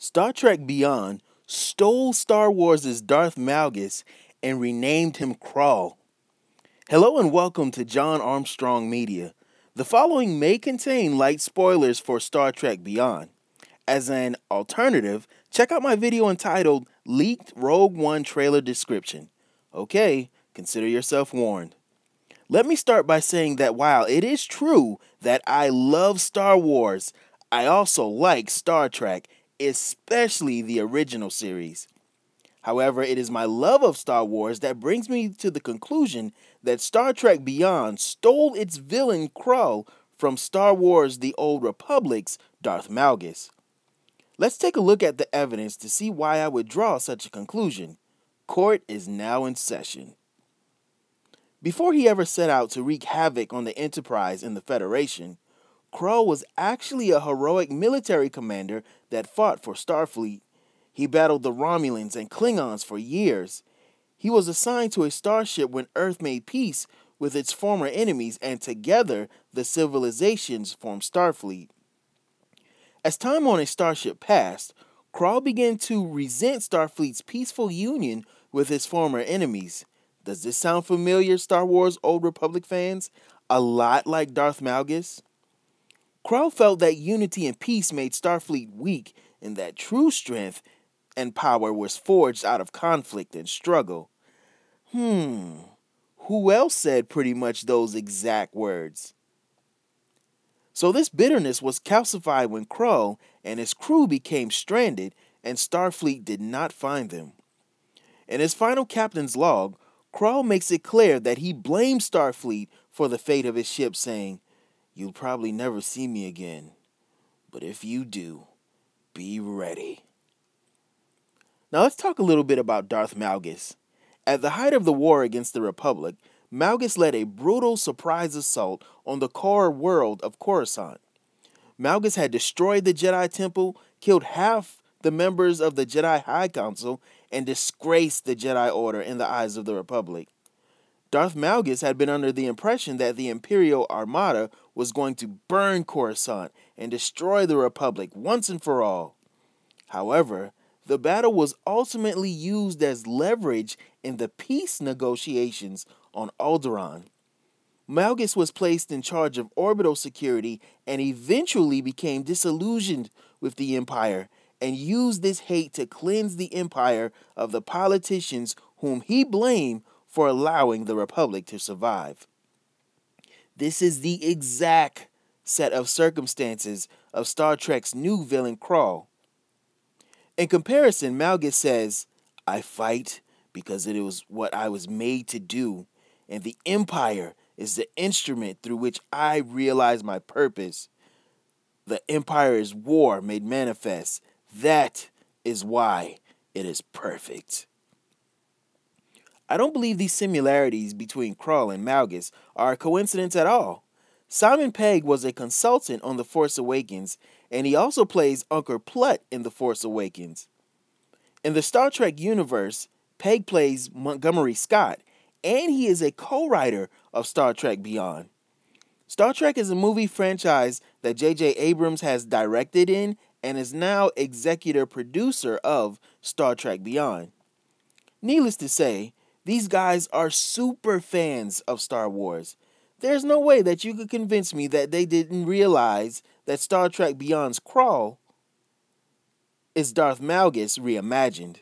Star Trek Beyond stole Star Wars' Darth Malgus and renamed him Krall. Hello and welcome to John Armstrong Media. The following may contain light spoilers for Star Trek Beyond. As an alternative, check out my video entitled Leaked Rogue One Trailer Description. Okay, consider yourself warned. Let me start by saying that while it is true that I love Star Wars, I also like Star Trek, especially the original series. However, it is my love of Star Wars that brings me to the conclusion that Star Trek Beyond stole its villain Krall from Star Wars The Old Republic's Darth Malgus. Let's take a look at the evidence to see why I would draw such a conclusion. Court is now in session. Before he ever set out to wreak havoc on the Enterprise and the Federation, Krall was actually a heroic military commander that fought for Starfleet. He battled the Romulans and Klingons for years. He was assigned to a starship when Earth made peace with its former enemies, and together the civilizations formed Starfleet. As time on a starship passed, Krall began to resent Starfleet's peaceful union with his former enemies. Does this sound familiar, Star Wars Old Republic fans? A lot like Darth Malgus? Krall felt that unity and peace made Starfleet weak, and that true strength and power was forged out of conflict and struggle. Who else said pretty much those exact words? So this bitterness was calcified when Krall and his crew became stranded and Starfleet did not find them. In his final captain's log, Krall makes it clear that he blames Starfleet for the fate of his ship, saying, "You'll probably never see me again, but if you do, be ready." Now let's talk a little bit about Darth Malgus. At the height of the war against the Republic, Malgus led a brutal surprise assault on the core world of Coruscant. Malgus had destroyed the Jedi Temple, killed half the members of the Jedi High Council, and disgraced the Jedi Order in the eyes of the Republic. Darth Malgus had been under the impression that the Imperial Armada was going to burn Coruscant and destroy the Republic once and for all. However, the battle was ultimately used as leverage in the peace negotiations on Alderaan. Malgus was placed in charge of orbital security and eventually became disillusioned with the Empire and used this hate to cleanse the Empire of the politicians whom he blamed for allowing the Republic to survive. This is the exact set of circumstances of Star Trek's new villain Krall. In comparison, Malgus says, "I fight because it was what I was made to do, and the Empire is the instrument through which I realize my purpose. The Empire is war made manifest. That is why it is perfect." I don't believe these similarities between Krall and Malgus are a coincidence at all. Simon Pegg was a consultant on The Force Awakens, and he also plays Uncle Plutt in The Force Awakens. In the Star Trek universe, Pegg plays Montgomery Scott, and he is a co-writer of Star Trek Beyond. Star Trek is a movie franchise that J.J. Abrams has directed in and is now executive producer of Star Trek Beyond. Needless to say, these guys are super fans of Star Wars. There's no way that you could convince me that they didn't realize that Star Trek Beyond's Krall is Darth Malgus reimagined.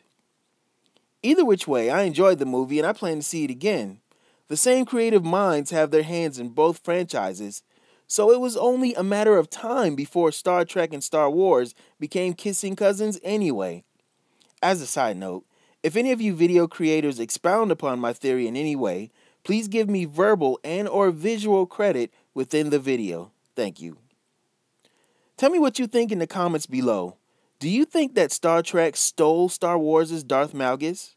Either which way, I enjoyed the movie and I plan to see it again. The same creative minds have their hands in both franchises, so it was only a matter of time before Star Trek and Star Wars became kissing cousins anyway. As a side note, if any of you video creators expound upon my theory in any way, please give me verbal and or visual credit within the video. Thank you. Tell me what you think in the comments below. Do you think that Star Trek stole Star Wars' Darth Malgus?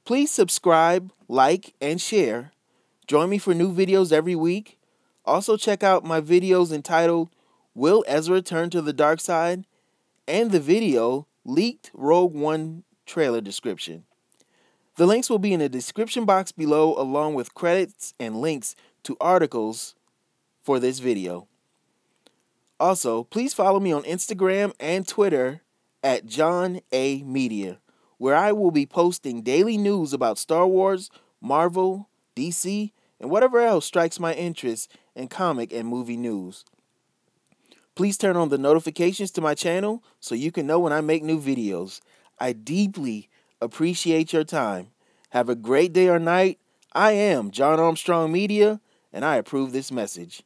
Please subscribe, like, and share. Join me for new videos every week. Also check out my videos entitled Will Ezra Turn to the Dark Side? And the video Leaked Rogue One Trailer Description. The links will be in the description box below along with credits and links to articles for this video. Also, please follow me on Instagram and Twitter at John A. Media, where I will be posting daily news about Star Wars, Marvel, DC, and whatever else strikes my interest in comic and movie news. Please turn on the notifications to my channel so you can know when I make new videos. I deeply appreciate your time. Have a great day or night. I am John Armstrong Media, and I approve this message.